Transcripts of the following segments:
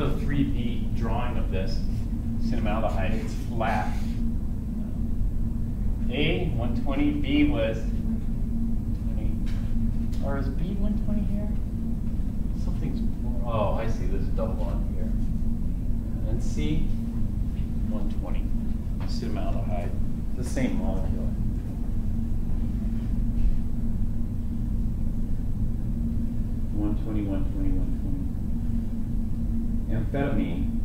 a 3B drawing of this cinnamaldehyde. It's flat. A 120, B was 20, or is B 120 here? Something's, oh, I see, there's a double bond here. And C 120, cinnamaldehyde, the same molecule. Amphetamine.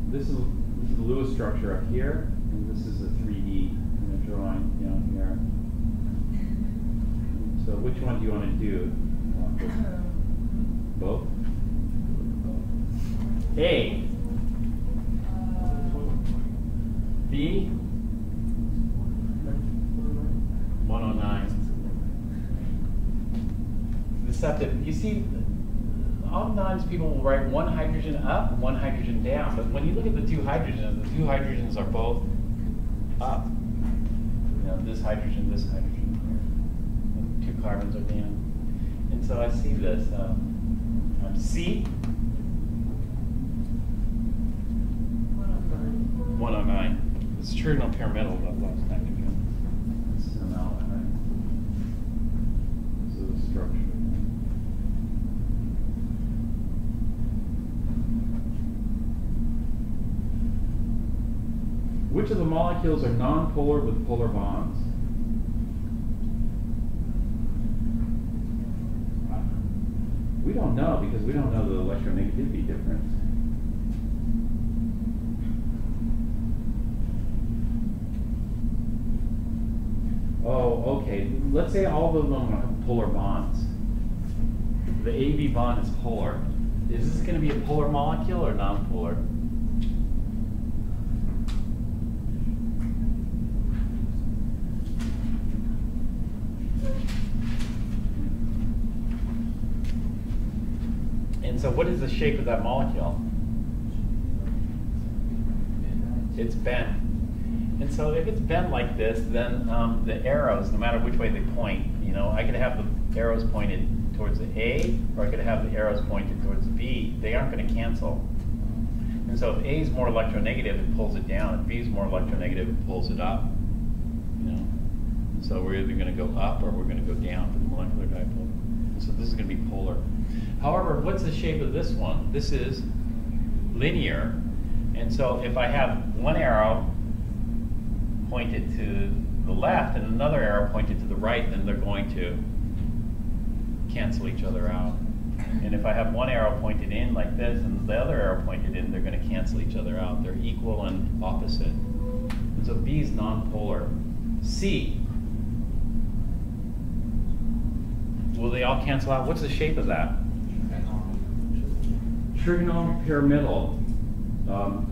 This is the Lewis structure up here, and this is a 3D kind of drawing down here. So which one do you want to do? Both? A. B. 109. Deceptive. You see, oftentimes people will write one hydrogen up, one hydrogen down, but when you look at the two hydrogens are both up. You know, this hydrogen here. The 2 carbons are down. And so I see this. C. 109. It's trigonal pyramidal that last time again. This is an aldehyde. This is the structure. Which of the molecules are nonpolar with polar bonds? We don't know because we don't know the electronegativity difference. Oh, okay. Let's say all of them have polar bonds. The AB bond is polar. Is this going to be a polar molecule or nonpolar? And so what is the shape of that molecule? It's bent. And so if it's bent like this, then the arrows, no matter which way they point, you know, I could have the arrows pointed towards the A, or I could have the arrows pointed towards the B. They aren't going to cancel. And so if A is more electronegative, it pulls it down. If B is more electronegative, it pulls it up. You know, and so we're either going to go up or we're going to go down for the molecular dipole. And so this is going to be polar. However, what's the shape of this one? This is linear. And so if I have one arrow pointed to the left and another arrow pointed to the right, then they're going to cancel each other out. And if I have one arrow pointed in like this and the other arrow pointed in, they're going to cancel each other out. They're equal and opposite. And so B is nonpolar. C. Will they all cancel out? What's the shape of that? Trigonal pyramidal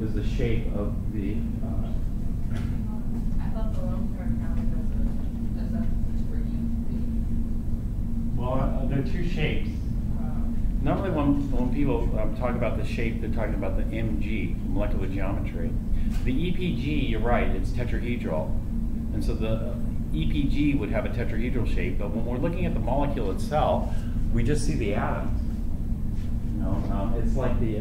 is the shape of the. I thought the lone pair counted as a for U. Well, there are two shapes. Normally, when people talk about the shape, they're talking about the MG, molecular geometry. The EPG, you're right, it's tetrahedral, and so the EPG would have a tetrahedral shape. But when we're looking at the molecule itself, we just see the atoms. You know, it's like the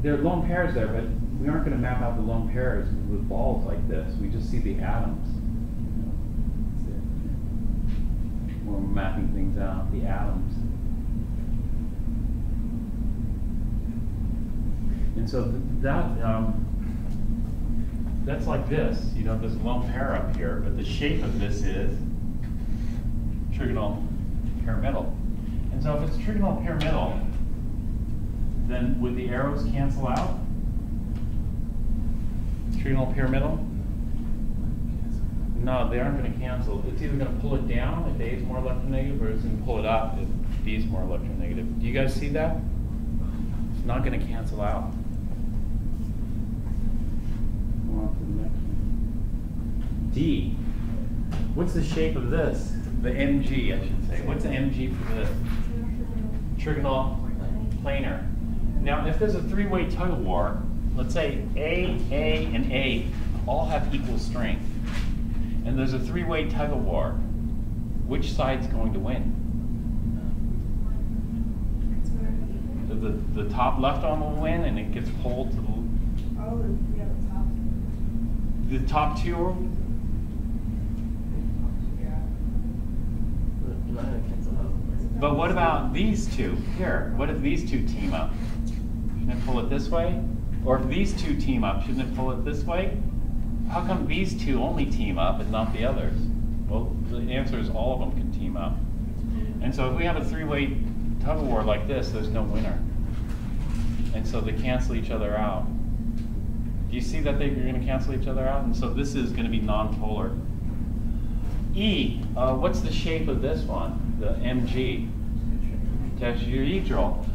there are lone pairs there, but we aren't going to map out the lone pairs with balls like this. We just see the atoms. You know, when we're mapping things out, the atoms. And so that's like this. You know, there's a lone pair up here, but the shape of this is trigonal pyramidal. And so if it's trigonal pyramidal, then would the arrows cancel out? Trigonal pyramidal? No, they aren't going to cancel. It's either going to pull it down if A is more electronegative, or it's going to pull it up if B is more electronegative. Do you guys see that? It's not going to cancel out. Go on to the next one. D. What's the shape of this? The MG, I should say. What's the MG for this? Trigonal planar. Now, if there's a three-way tug of war, let's say A, and A all have equal strength, and there's a three-way tug of war, which side's going to win? The top left one will win, and it gets pulled to the. Oh, yeah, the top. The top two. Yeah. But what about these two here? What if these two team up? Shouldn't it pull it this way? Or if these two team up, shouldn't it pull it this way? How come these two only team up and not the others? Well, the answer is all of them can team up. And so if we have a three-way tug of war like this, there's no winner. And so they cancel each other out. Do you see that they're going to cancel each other out? And so this is going to be non-polar. E, what's the shape of this one? The MG, tetrahedral.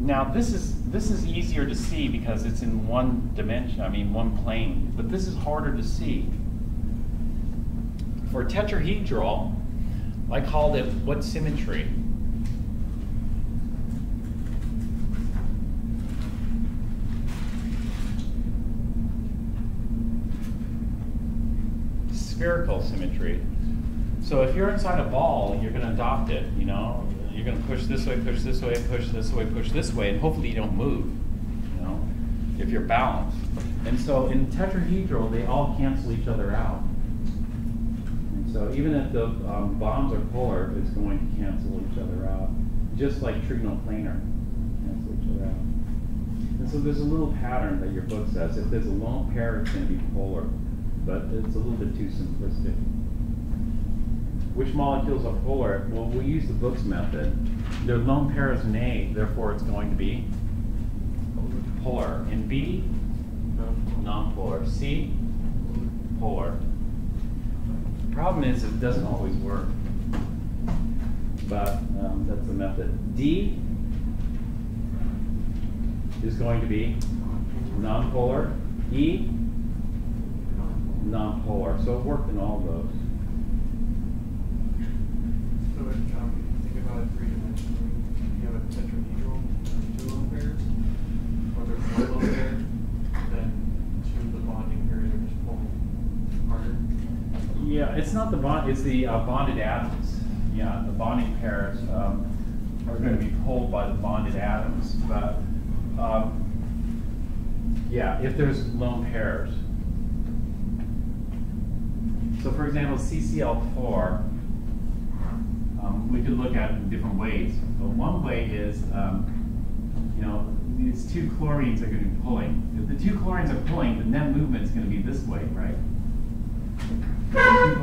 Now this is easier to see because it's in one dimension, one plane, but this is harder to see. For tetrahedral, I called it what symmetry? Spherical symmetry. So if you're inside a ball, you're going to adopt it, you know? You're going to push this way, push this way, push this way, push this way, and hopefully you don't move, you know, if you're balanced. And so in tetrahedral, they all cancel each other out. And so even if the bonds are polar, it's going to cancel each other out, just like trigonoplanar cancel each other out. And so there's a little pattern that your book says. If there's a lone pair, it's going to be polar, but it's a little bit too simplistic. Which molecules are polar? Well, we use the book's method. Their lone pair is A, therefore it's going to be polar. And B, non-polar. C, polar. The problem is it doesn't always work, but that's the method. D is going to be non-polar. E, non-polar. So it worked in all those. So if you think about it three-dimensionally, you have a tetrahedral, two lone pairs, or there's one lone pair, then two of the bonding pairs are just pulling harder. Yeah, it's not the bond, it's the bonded atoms. Yeah, the bonding pairs are going to be pulled by the bonded atoms. But yeah, if there's lone pairs. So for example, CCl4, we could look at it in different ways. But one way is, you know, these two chlorines are going to be pulling. If the two chlorines are pulling, the net movement is going to be this way, right?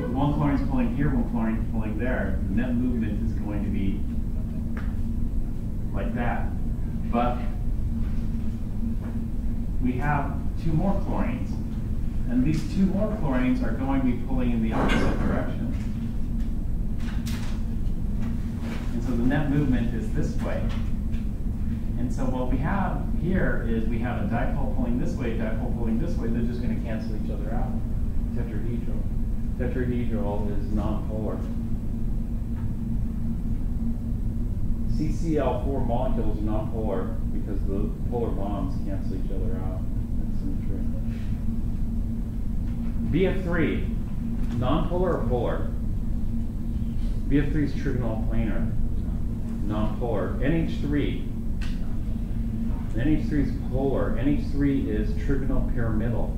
One chlorine is pulling here, one chlorine is pulling there. The net movement is going to be like that. But we have two more chlorines. And these two more chlorines are going to be pulling in the opposite direction. And so the net movement is this way. And so what we have here is we have a dipole pulling this way, dipole pulling this way. They're just going to cancel each other out. Tetrahedral. Tetrahedral is non-polar. CCl4 molecules are non-polar because the polar bonds cancel each other out. That's symmetry. BF3, non-polar or polar? BF3 is trigonoplanar, non-polar. NH3 is polar. NH3 is trigonopyramidal.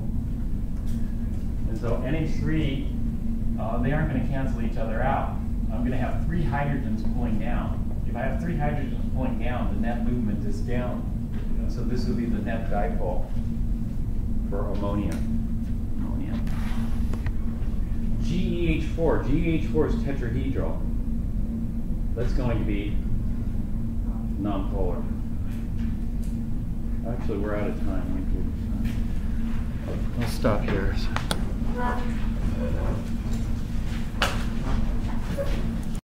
And so NH3, they aren't going to cancel each other out. I'm going to have three hydrogens pulling down. If I have three hydrogens pulling down, the net movement is down. So this would be the net dipole for ammonia. GeH4. GeH4 is tetrahedral. That's going to be non-polar. Actually, we're out of time. I'll stop here.